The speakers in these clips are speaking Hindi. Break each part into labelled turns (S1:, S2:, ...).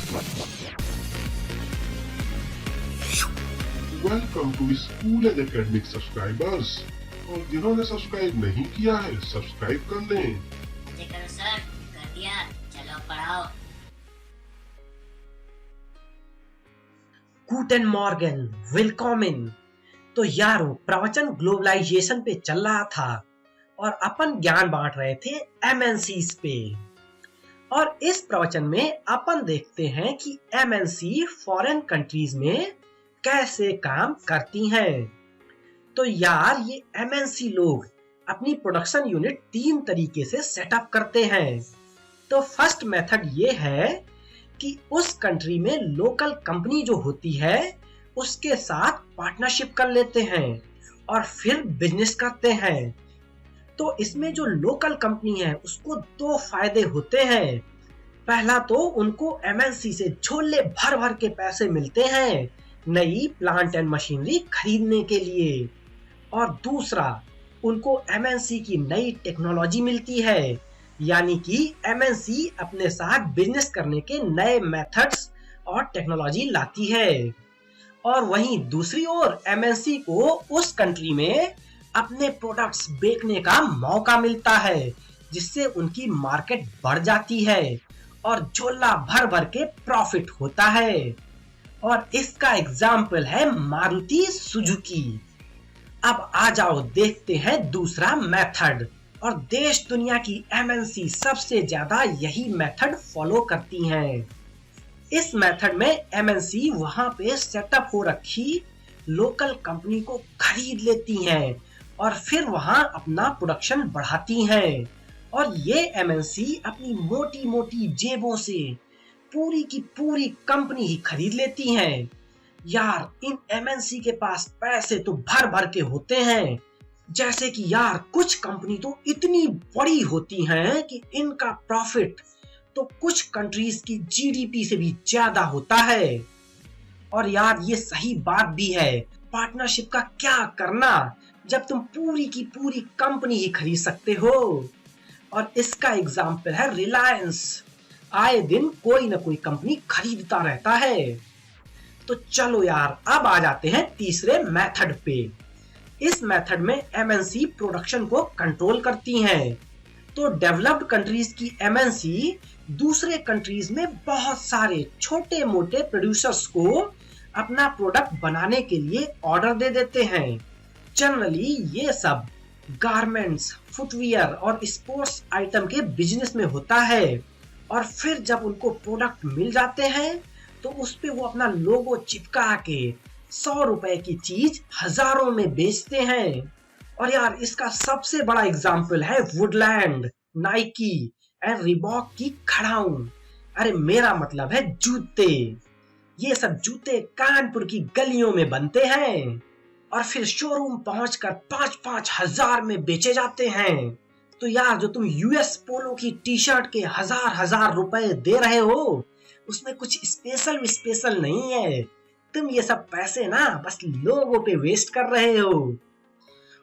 S1: Welcome to school and academic subscribers. और जिन्होंने सब्सक्राइब नहीं किया है सब्सक्राइब कर लें।
S2: मुझे करो सर, कर दिया, चलो पढ़ाओ।
S3: गूटेन मॉर्गन, वेलकॉमिन। तो यारो, प्रवचन ग्लोबलाइजेशन पे चल रहा था और अपन ज्ञान बांट रहे थे एमएनसीज पे। और इस प्रवचन में अपन देखते हैं कि एमएनसी फॉरेन कंट्रीज में कैसे काम करती हैं। तो यार, ये एमएनसी लोग अपनी प्रोडक्शन यूनिट 3 तरीके से सेटअप करते हैं। तो फर्स्ट मेथड ये है कि उस कंट्री में लोकल कंपनी जो होती है उसके साथ पार्टनरशिप कर लेते हैं और फिर बिजनेस करते हैं। तो इसमें जो लोकल कंपनी है उसको 2 फायदे होते हैं। पहला तो उनको एमएनसी से झोले भर भर के पैसे मिलते हैं नई प्लांट एंड मशीनरी खरीदने के लिए, और दूसरा उनको एमएनसी की नई टेक्नोलॉजी मिलती है, यानी कि एमएनसी अपने साथ बिजनेस करने के नए मेथड्स और टेक्नोलॉजी लाती है। और वहीं दूसरी ओर एमएनसी को उस कंट्री में अपने प्रोडक्ट्स बेचने का मौका मिलता है, जिससे उनकी मार्केट बढ़ जाती है और झोला भर भर के प्रॉफिट होता है। और इसका एग्जाम्पल है मारुति सुजुकी। अब आ जाओ देखते हैं दूसरा मेथड। और देश दुनिया की एमएनसी सबसे ज्यादा यही मेथड फॉलो करती हैं। इस मेथड में एमएनसी वहां पे सेटअप हो रखी लोकल कंपनी को खरीद लेती हैं और फिर वहां अपना प्रोडक्शन बढ़ाती हैं। और ये एमएनसी अपनी मोटी मोटी जेबों से पूरी की पूरी कंपनी ही खरीद लेती हैं। यार, इन एमएनसी के पास पैसे तो भर भर के होते हैं। जैसे कि यार, कुछ कंपनी तो इतनी बड़ी होती हैं कि इनका प्रॉफिट तो कुछ कंट्रीज की जीडीपी से भी ज्यादा होता है। और यार, ये सही बात भी है। पार्टनरशिप का क्या करना जब तुम पूरी की पूरी कंपनी ही खरीद सकते हो। और इसका एग्जाम्पल है रिलायंस। आए दिन कोई ना कोई कंपनी खरीदता रहता है। तो चलो यार, अब आ जाते हैं तीसरे मेथड पे। इस मेथड में एमएनसी प्रोडक्शन को कंट्रोल करती हैं। तो डेवलप्ड कंट्रीज की एमएनसी दूसरे कंट्रीज में बहुत सारे छोटे मोटे प्रोड्यूसर्स को अपना प्रोडक्ट बनाने के लिए ऑर्डर दे देते हैं। जनरली ये सब गारमेंट्स, फुटवियर और स्पोर्ट्स आइटम के बिजनेस में होता है। और फिर जब उनको प्रोडक्ट मिल जाते हैं तो उस पे वो अपना लोगो चिपका के 100 रुपए की चीज हजारों में बेचते हैं। और यार, इसका सबसे बड़ा एग्जाम्पल है वुडलैंड, नाइकी एंड रिबॉक की खड़ाऊ। अरे मेरा मतलब है जूते। ये सब जूते कानपुर की गलियों में बनते हैं और फिर शोरूम पहुंचकर 5-5 हजार में बेचे जाते हैं। तो यार, जो तुम यूएस पोलो की टी शर्ट के हजार रुपए दे रहे हो उसमें कुछ स्पेशल नहीं है। तुम ये सब पैसे ना बस लोगों पे वेस्ट कर रहे हो।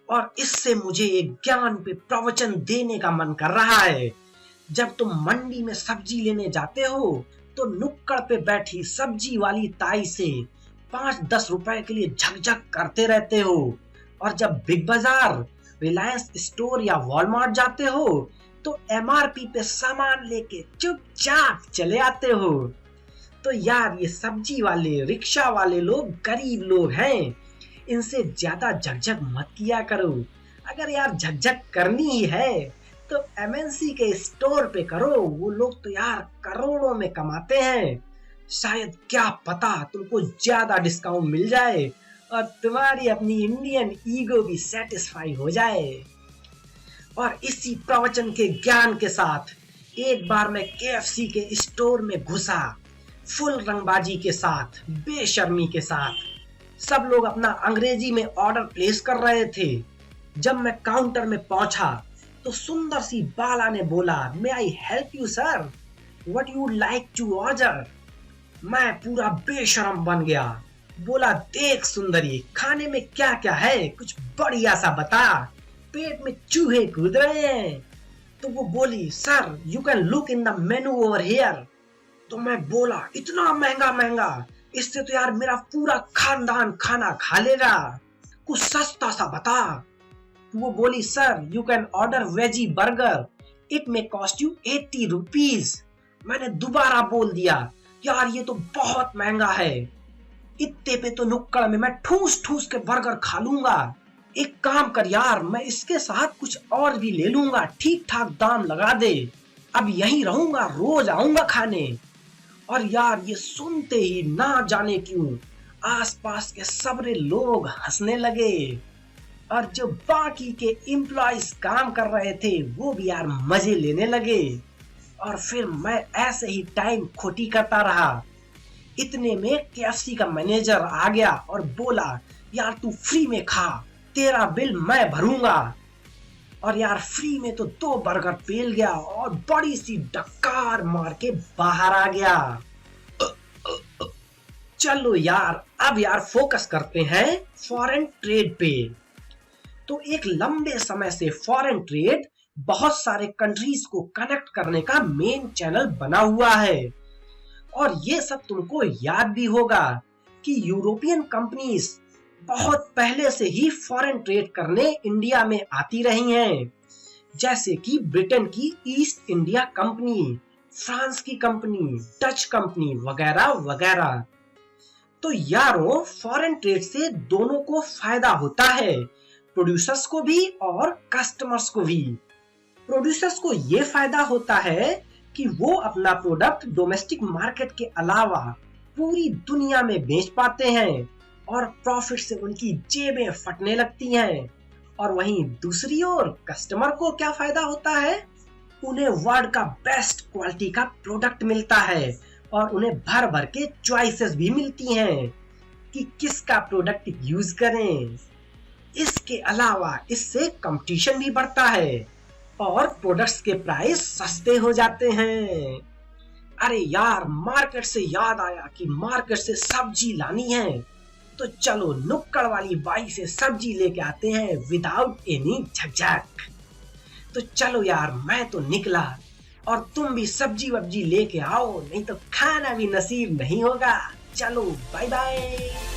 S3: और इससे मुझे एक ज्ञान पे प्रवचन देने का मन कर रहा है। जब तुम मंडी में सब्जी लेने जाते हो तो नुक्कड़ पे बैठी सब्जी वाली ताई से 5-10 रुपए के लिए झकझक करते रहते हो, और जब बिग बाजार, रिलायंस स्टोर या वॉलमार्ट जाते हो तो एमआरपी पे सामान लेके चुपचाप चले आते हो। तो यार, ये सब्जी वाले, रिक्शा वाले लोग गरीब लोग हैं। इनसे ज्यादा झकझक मत किया करो। अगर यार झकझक करनी ही है तो एमएनसी के स्टोर पे करो। वो लोग तो यार करोड़ों में कमाते हैं। शायद क्या पता तुमको ज्यादा डिस्काउंट मिल जाए और तुम्हारी अपनी इंडियन ईगो भी सेटिस्फाई हो जाए। और इसी प्रवचन के ज्ञान के साथ एक बार मैं केएफसी के स्टोर में घुसा, फुल रंगबाजी के साथ, बेशर्मी के साथ। सब लोग अपना अंग्रेजी में ऑर्डर प्लेस कर रहे थे। जब मैं काउंटर में पहुंचा तो सुंदर सी बाला ने बोला, may I help you sir, what you like to order. मैं पूरा बेशरम बन गया। बोला, देख सुंदरी, खाने में क्या क्या है, कुछ बढ़िया सा बता, पेट में चूहे कूद रहे हैं। तो वो बोली, sir you can look in the menu over here. तो मैं बोला, इतना महंगा महंगा, इससे तो यार मेरा पूरा खानदान खाना खा लेगा, कुछ सस्ता सा बता। वो बोली, sir you can order veggie burger, it may cost you 80 rupees. मैंने दोबारा बोल दिया, यार ये तो बहुत महंगा है, इतने पे तो नुक्कड़ में मैं ठूस ठूस के बर्गर खा लूंगा। एक काम कर यार, मैं इसके साथ कुछ और भी ले लूंगा, ठीक ठाक दाम लगा दे, अब यहीं रहूंगा, रोज आऊंगा खाने। और यार ये सुनते ही ना जाने क्यों आसपास के सारे लोग हंसने लगे, और जो बाकी के एम्प्लॉइज काम कर रहे थे वो भी यार मजे लेने लगे। और फिर मैं ऐसे ही टाइम खोटी करता रहा। इतने में KFC का मैनेजर आ गया और बोला, यार तू फ्री में खा, तेरा बिल मैं भरूंगा। और यार फ्री में तो 2 बर्गर पेल गया और बड़ी सी डकार मार के बाहर आ गया। चलो यार, अब यार फोकस करते हैं फॉरेन ट्रेड पे। तो एक लंबे समय से फॉरेन ट्रेड बहुत सारे कंट्रीज को कनेक्ट करने का मेन चैनल बना हुआ है। और ये सब तुमको याद भी होगा कि यूरोपियन कंपनीज बहुत पहले से ही फॉरेन ट्रेड करने इंडिया में आती रही हैं, जैसे कि ब्रिटेन की ईस्ट इंडिया कंपनी, फ्रांस की कंपनी, डच कंपनी वगैरह वगैरह। तो यारों, फॉरेन ट्रेड से दोनों को फायदा होता है, प्रोड्यूसर्स को भी और कस्टमर्स को भी। प्रोड्यूसर्स को ये फायदा होता है कि वो अपना प्रोडक्ट डोमेस्टिक मार्केट के अलावा पूरी दुनिया में बेच पाते हैं और प्रॉफिट से उनकी जेबें फटने लगती हैं। और वहीं दूसरी ओर कस्टमर को क्या फायदा होता है, उन्हें वर्ल्ड का बेस्ट क्वालिटी का प्रोडक्ट मिलता है और उन्हें भर भर के चॉइसेस भी मिलती हैं कि किसका प्रोडक्ट यूज करें। इसके अलावा इससे कंपटीशन भी बढ़ता है और प्रोडक्ट्स के प्राइस सस्ते हो जाते हैं। अरे यार, मार्केट से याद आया कि मार्केट से सब्जी लानी है, तो चलो नुक्कड़ वाली बाई से सब्जी लेके आते हैं विदाउट एनी झकझक। तो चलो यार, मैं तो निकला और तुम भी सब्जी वब्जी लेके आओ, नहीं तो खाना भी नसीब नहीं होगा। चलो बाय बाय।